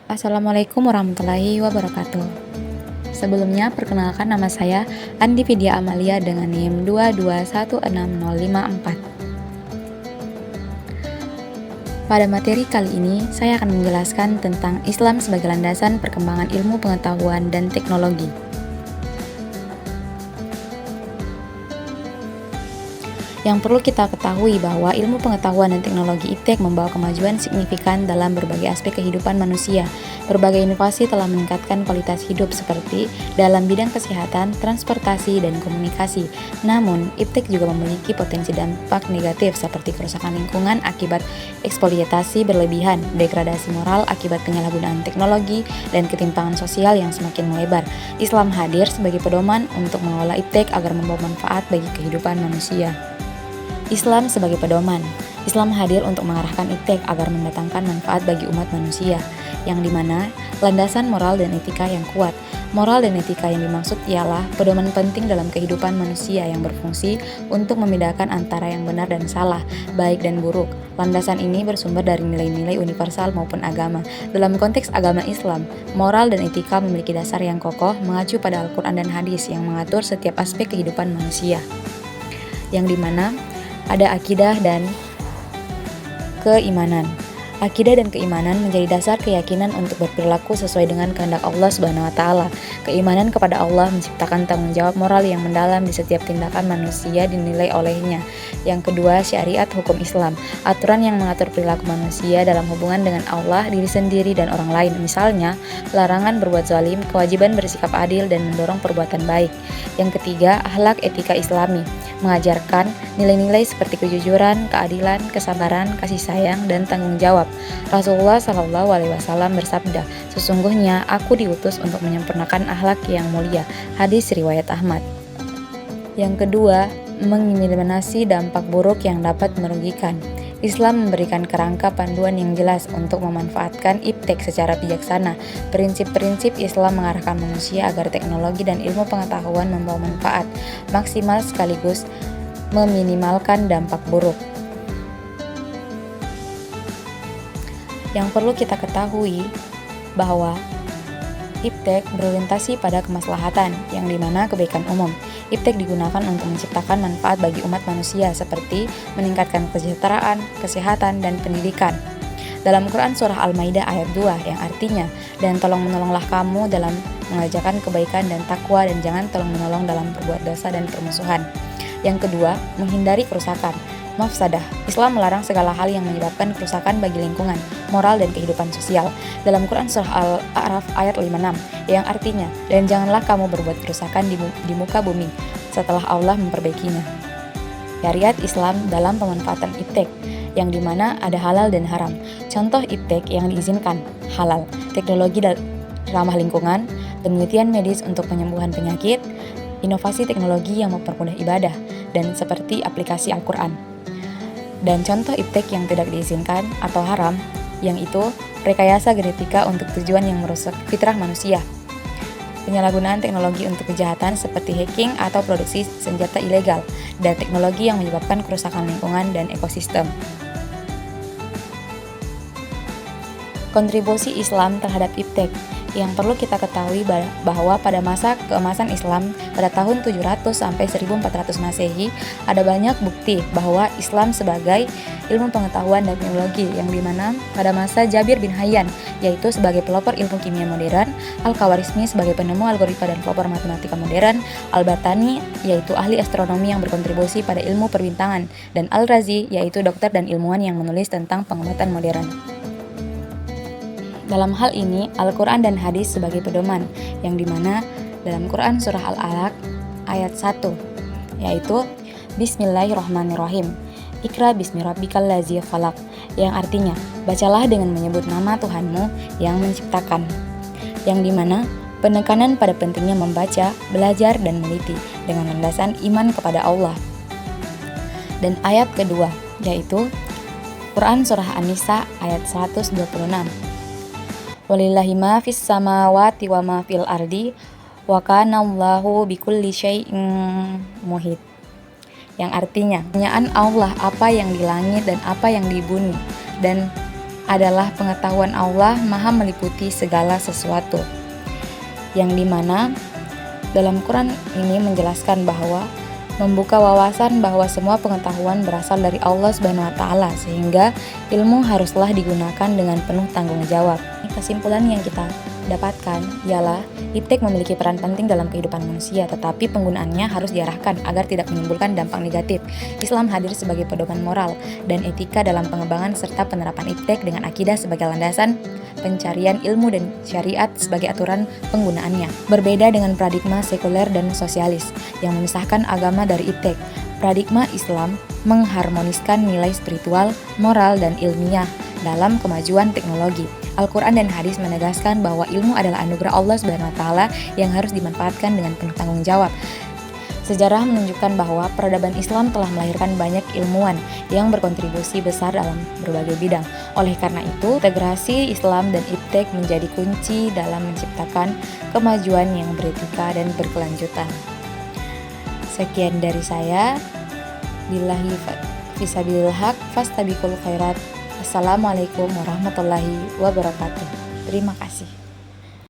Assalamualaikum warahmatullahi wabarakatuh. Sebelumnya, perkenalkan nama saya Andi Vidya Amalia dengan NIM 2216054. Pada materi kali ini, saya akan menjelaskan tentang Islam sebagai landasan perkembangan ilmu pengetahuan dan teknologi. Yang perlu kita ketahui bahwa ilmu pengetahuan dan teknologi iptek membawa kemajuan signifikan dalam berbagai aspek kehidupan manusia. Berbagai inovasi telah meningkatkan kualitas hidup seperti dalam bidang kesehatan, transportasi, dan komunikasi. Namun, iptek juga memiliki potensi dampak negatif seperti kerusakan lingkungan akibat eksploitasi berlebihan, degradasi moral akibat penyalahgunaan teknologi, dan ketimpangan sosial yang semakin melebar. Islam hadir sebagai pedoman untuk mengelola iptek agar membawa manfaat bagi kehidupan manusia. Islam sebagai pedoman. Islam hadir untuk mengarahkan iptek agar mendatangkan manfaat bagi umat manusia, yang dimana landasan moral dan etika yang kuat. Moral dan etika yang dimaksud ialah pedoman penting dalam kehidupan manusia yang berfungsi untuk membedakan antara yang benar dan salah, baik dan buruk. Landasan ini bersumber dari nilai-nilai universal maupun agama. Dalam konteks agama Islam, moral dan etika memiliki dasar yang kokoh mengacu pada Al-Quran dan hadis yang mengatur setiap aspek kehidupan manusia, yang dimana ada akidah dan keimanan. Akidah dan keimanan menjadi dasar keyakinan untuk berperilaku sesuai dengan kehendak Allah Subhanahu wa taala. Keimanan kepada Allah menciptakan tanggung jawab moral yang mendalam di setiap tindakan manusia dinilai olehnya. Yang kedua, syariat hukum Islam, aturan yang mengatur perilaku manusia dalam hubungan dengan Allah, diri sendiri, dan orang lain. Misalnya, larangan berbuat zalim, kewajiban bersikap adil, dan mendorong perbuatan baik. Yang ketiga, akhlak etika Islami, mengajarkan nilai-nilai seperti kejujuran, keadilan, kesabaran, kasih sayang, dan tanggung jawab. Rasulullah SAW bersabda, "Sesungguhnya aku diutus untuk menyempurnakan akhlak yang mulia." Hadis riwayat Ahmad. Yang kedua, mengeliminasi dampak buruk yang dapat merugikan. Islam memberikan kerangka panduan yang jelas untuk memanfaatkan iptek secara bijaksana. Prinsip-prinsip Islam mengarahkan manusia agar teknologi dan ilmu pengetahuan membawa manfaat maksimal sekaligus meminimalkan dampak buruk. Yang perlu kita ketahui bahwa iptek berorientasi pada kemaslahatan, yang dimana kebaikan umum. Iptek digunakan untuk menciptakan manfaat bagi umat manusia seperti meningkatkan kesejahteraan, kesehatan, dan pendidikan. Dalam Quran Surah Al-Maidah ayat 2 yang artinya, "Dan tolong-menolonglah kamu dalam mengerjakan kebaikan dan takwa, dan jangan tolong-menolong dalam berbuat dosa dan permusuhan." Yang kedua, menghindari kerusakan. Mafsadah. Islam melarang segala hal yang menyebabkan kerusakan bagi lingkungan, moral, dan kehidupan sosial. Dalam Quran Surah Al-A'raf ayat 56 yang artinya, "Dan janganlah kamu berbuat kerusakan di muka bumi setelah Allah memperbaikinya." Syariat Islam dalam pemanfaatan iptek, yang dimana ada halal dan haram. Contoh iptek yang diizinkan: halal, teknologi ramah lingkungan, penelitian medis untuk penyembuhan penyakit, inovasi teknologi yang mempermudah ibadah, dan seperti aplikasi Al-Quran. Dan contoh iptek yang tidak diizinkan atau haram, yang itu rekayasa genetika untuk tujuan yang merusak fitrah manusia, penyalahgunaan teknologi untuk kejahatan seperti hacking atau produksi senjata ilegal, dan teknologi yang menyebabkan kerusakan lingkungan dan ekosistem. Kontribusi Islam terhadap iptek. Yang perlu kita ketahui bahwa pada masa keemasan Islam pada tahun 700 sampai 1400 Masehi, ada banyak bukti bahwa Islam sebagai ilmu pengetahuan dan teknologi, yang dimana pada masa Jabir bin Hayyan, yaitu sebagai pelopor ilmu kimia modern, Al-Khawarizmi sebagai penemu algoritma dan pelopor matematika modern, Al-Battani yaitu ahli astronomi yang berkontribusi pada ilmu perbintangan, dan Al-Razi yaitu dokter dan ilmuwan yang menulis tentang pengobatan modern. Dalam hal ini, Al-Quran dan hadis sebagai pedoman, yang dimana dalam Quran Surah Al-Alaq ayat 1, yaitu Bismillahirrahmanirrahim, "Iqra bismi rabbikal ladzi khalaq", yang artinya, bacalah dengan menyebut nama Tuhanmu yang menciptakan, yang dimana penekanan pada pentingnya membaca, belajar, dan meneliti dengan landasan iman kepada Allah. Dan ayat kedua, yaitu Quran Surah An-Nisa ayat 126, "Walillahi ma fis samawati wa ma fil ardi wa kana Allahu bikulli syai'in muhit", yang artinya, punyaan Allah apa yang di langit dan apa yang di bumi, dan adalah pengetahuan Allah maha meliputi segala sesuatu. Yang dimana dalam Quran ini menjelaskan bahwa membuka wawasan bahwa semua pengetahuan berasal dari Allah Subhanahu wa taala, sehingga ilmu haruslah digunakan dengan penuh tanggung jawab. Kesimpulan yang kita dapatkan ialah iptek memiliki peran penting dalam kehidupan manusia, tetapi penggunaannya harus diarahkan agar tidak menimbulkan dampak negatif. Islam hadir sebagai pedoman moral dan etika dalam pengembangan serta penerapan iptek dengan akidah sebagai landasan pencarian ilmu dan syariat sebagai aturan penggunaannya. Berbeda dengan paradigma sekuler dan sosialis yang memisahkan agama dari iptek, paradigma Islam mengharmoniskan nilai spiritual, moral, dan ilmiah dalam kemajuan teknologi. Al-Quran dan hadis menegaskan bahwa ilmu adalah anugerah Allah Subhanahu wa taala yang harus dimanfaatkan dengan penuh tanggung jawab. Sejarah menunjukkan bahwa peradaban Islam telah melahirkan banyak ilmuwan yang berkontribusi besar dalam berbagai bidang. Oleh karena itu, integrasi Islam dan iptek menjadi kunci dalam menciptakan kemajuan yang beretika dan berkelanjutan. Sekian dari saya. Billahi fisabilil haq fastabiqul khairat. Assalamualaikum warahmatullahi wabarakatuh. Terima kasih.